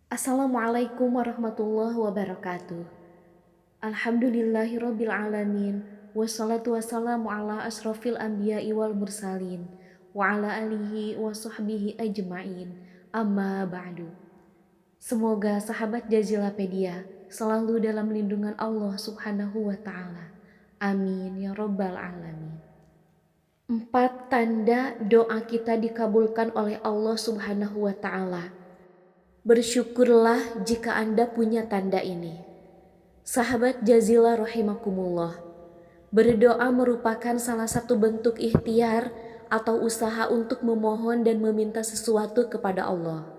Assalamualaikum warahmatullahi wabarakatuh. Alhamdulillahirabbil alamin. Wassalatu wassalamu ala asrofil anbiya'i wal mursalin wa ala alihi wa sahbihi ajma'in. Amma ba'du. Semoga sahabat Jazilapedia selalu dalam lindungan Allah Subhanahu wa taala. Amin ya rabbal alamin. 4 tanda doa kita dikabulkan oleh Allah Subhanahu wa taala. Bersyukurlah jika Anda punya tanda ini. Sahabat Jazilah rahimakumullah, berdoa merupakan salah satu bentuk ikhtiar atau usaha untuk memohon dan meminta sesuatu kepada Allah.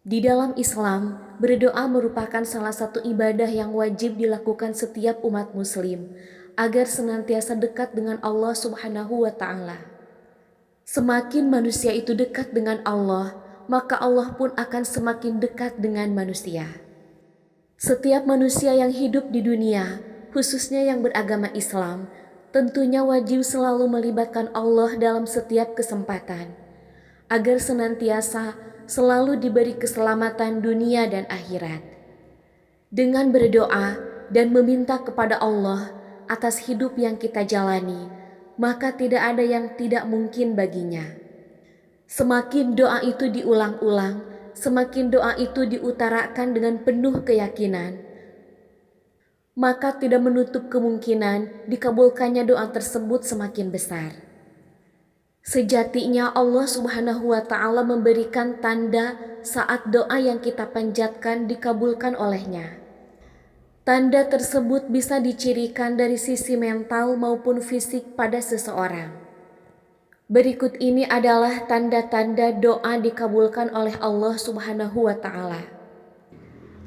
Di dalam Islam, berdoa merupakan salah satu ibadah yang wajib dilakukan setiap umat muslim agar senantiasa dekat dengan Allah Subhanahu wa taala. Semakin manusia itu dekat dengan Allah, maka Allah pun akan semakin dekat dengan manusia. Setiap manusia yang hidup di dunia, khususnya yang beragama Islam, tentunya wajib selalu melibatkan Allah dalam setiap kesempatan, agar senantiasa selalu diberi keselamatan dunia dan akhirat. Dengan berdoa dan meminta kepada Allah atas hidup yang kita jalani, maka tidak ada yang tidak mungkin baginya. Semakin doa itu diulang-ulang, semakin doa itu diutarakan dengan penuh keyakinan, maka tidak menutup kemungkinan dikabulkannya doa tersebut semakin besar. Sejatinya Allah Subhanahu wa taala memberikan tanda saat doa yang kita panjatkan dikabulkan olehnya. Tanda tersebut bisa dicirikan dari sisi mental maupun fisik pada seseorang. Berikut ini adalah tanda-tanda doa dikabulkan oleh Allah Subhanahu wa taala.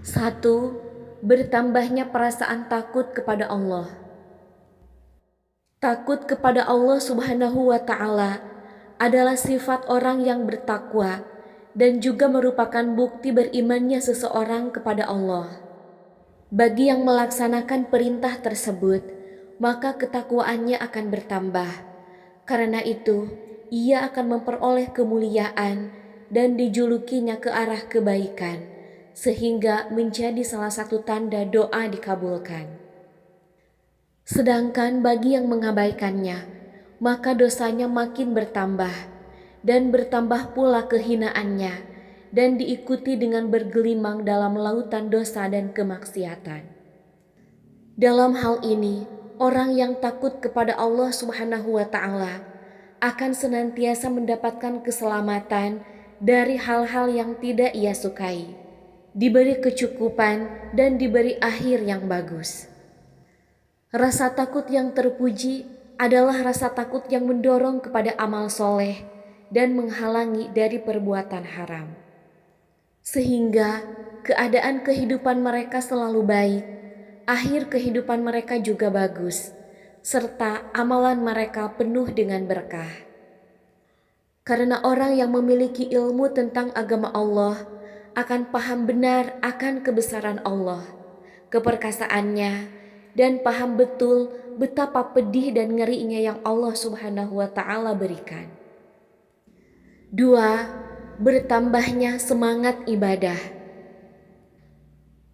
1. Bertambahnya perasaan takut kepada Allah. Takut kepada Allah Subhanahu wa taala adalah sifat orang yang bertakwa dan juga merupakan bukti berimannya seseorang kepada Allah. Bagi yang melaksanakan perintah tersebut, maka ketakwaannya akan bertambah. Karena itu, ia akan memperoleh kemuliaan dan dijulukinya ke arah kebaikan, sehingga menjadi salah satu tanda doa dikabulkan. Sedangkan bagi yang mengabaikannya, maka dosanya makin bertambah, dan bertambah pula kehinaannya, dan diikuti dengan bergelimang dalam lautan dosa dan kemaksiatan. Dalam hal ini, orang yang takut kepada Allah Subhanahu wa taala akan senantiasa mendapatkan keselamatan dari hal-hal yang tidak ia sukai, diberi kecukupan dan diberi akhir yang bagus. Rasa takut yang terpuji adalah rasa takut yang mendorong kepada amal soleh dan menghalangi dari perbuatan haram. Sehingga keadaan kehidupan mereka selalu baik, akhir kehidupan mereka juga bagus, serta amalan mereka penuh dengan berkah. Karena orang yang memiliki ilmu tentang agama Allah akan paham benar akan kebesaran Allah, keperkasaannya, dan paham betul betapa pedih dan ngerinya yang Allah Subhanahu wa taala berikan. 2. Bertambahnya semangat ibadah.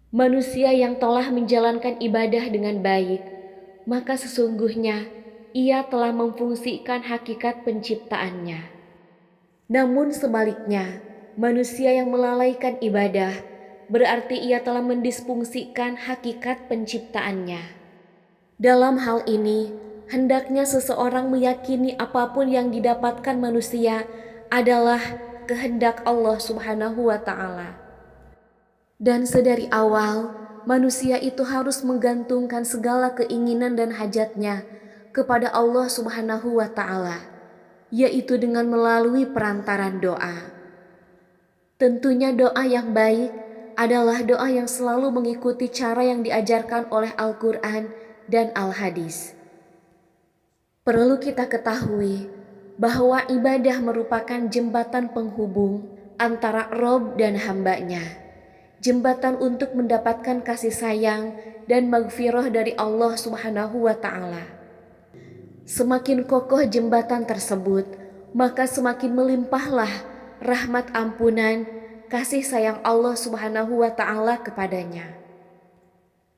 Manusia yang telah menjalankan ibadah dengan baik, maka sesungguhnya ia telah memfungsikan hakikat penciptaannya. Namun sebaliknya, manusia yang melalaikan ibadah berarti ia telah mendisfungsikan hakikat penciptaannya. Dalam hal ini, hendaknya seseorang meyakini apapun yang didapatkan manusia adalah kehendak Allah Subhanahu wa taala. Dan sedari awal, manusia itu harus menggantungkan segala keinginan dan hajatnya kepada Allah Subhanahu wa taala, yaitu dengan melalui perantaran doa. Tentunya doa yang baik adalah doa yang selalu mengikuti cara yang diajarkan oleh Al-Quran dan Al-Hadis. Perlu kita ketahui bahwa ibadah merupakan jembatan penghubung antara Rob dan hambanya. jembatan untuk mendapatkan kasih sayang dan maghfirah dari Allah Subhanahu wa Ta'ala. Semakin kokoh jembatan tersebut, maka semakin melimpahlah rahmat ampunan, kasih sayang Allah Subhanahu wa Ta'ala kepadanya.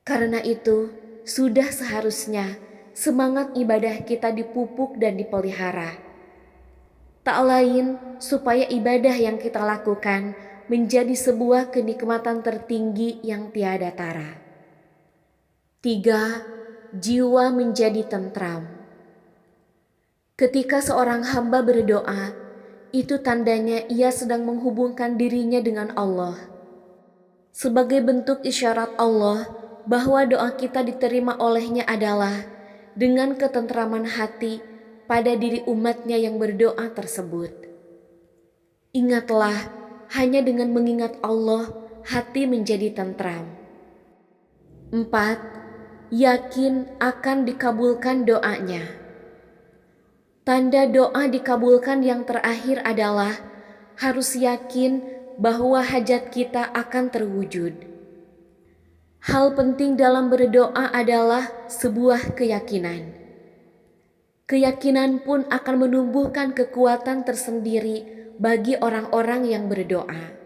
Karena itu, sudah seharusnya semangat ibadah kita dipupuk dan dipelihara. Tak lain supaya ibadah yang kita lakukan menjadi sebuah kenikmatan tertinggi yang tiada tara. 3. Jiwa menjadi tentram. Ketika seorang hamba berdoa, itu tandanya ia sedang menghubungkan dirinya dengan Allah. Sebagai bentuk isyarat Allah bahwa doa kita diterima olehnya adalah dengan ketentraman hati pada diri umatnya yang berdoa tersebut. Ingatlah, hanya dengan mengingat Allah, hati menjadi tentram. 4. Yakin akan dikabulkan doanya. Tanda doa dikabulkan yang terakhir adalah harus yakin bahwa hajat kita akan terwujud. Hal penting dalam berdoa adalah sebuah keyakinan. Keyakinan pun akan menumbuhkan kekuatan tersendiri bagi orang-orang yang berdoa.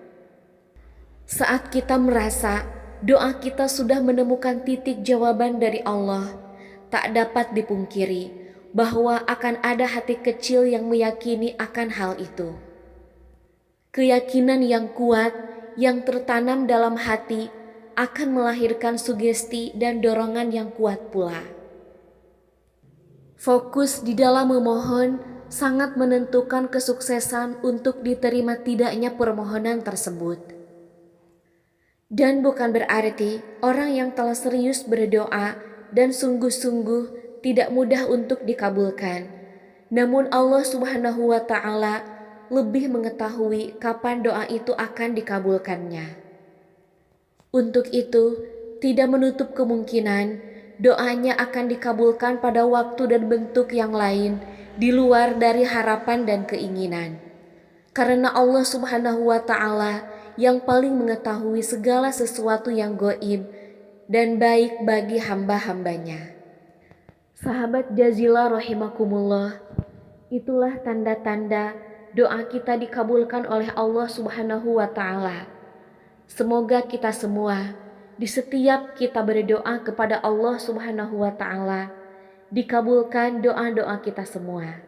Saat kita merasa doa kita sudah menemukan titik jawaban dari Allah, tak dapat dipungkiri bahwa akan ada hati kecil yang meyakini akan hal itu. Keyakinan yang kuat yang tertanam dalam hati akan melahirkan sugesti dan dorongan yang kuat pula. Fokus di dalam memohon sangat menentukan kesuksesan untuk diterima tidaknya permohonan tersebut. Dan bukan berarti orang yang telah serius berdoa dan sungguh-sungguh tidak mudah untuk dikabulkan. Namun Allah Subhanahu wa Ta'ala lebih mengetahui kapan doa itu akan dikabulkannya. Untuk itu, tidak menutup kemungkinan doanya akan dikabulkan pada waktu dan bentuk yang lain di luar dari harapan dan keinginan. Karena Allah Subhanahu wa Ta'ala yang paling mengetahui segala sesuatu yang gaib dan baik bagi hamba-hambanya. Sahabat Jazilah rahimakumullah, itulah tanda-tanda doa kita dikabulkan oleh Allah Subhanahu wa Ta'ala. Semoga kita semua di setiap kita berdoa kepada Allah Subhanahu wa Ta'ala dikabulkan doa-doa kita semua.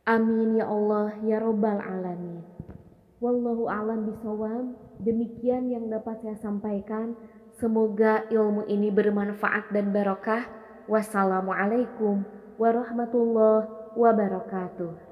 Amin ya Allah ya Rabbal Alamin. Wallahu a'lam bishawab. Demikian yang dapat saya sampaikan. Semoga ilmu ini bermanfaat dan barokah. Wassalamualaikum warahmatullahi wabarakatuh.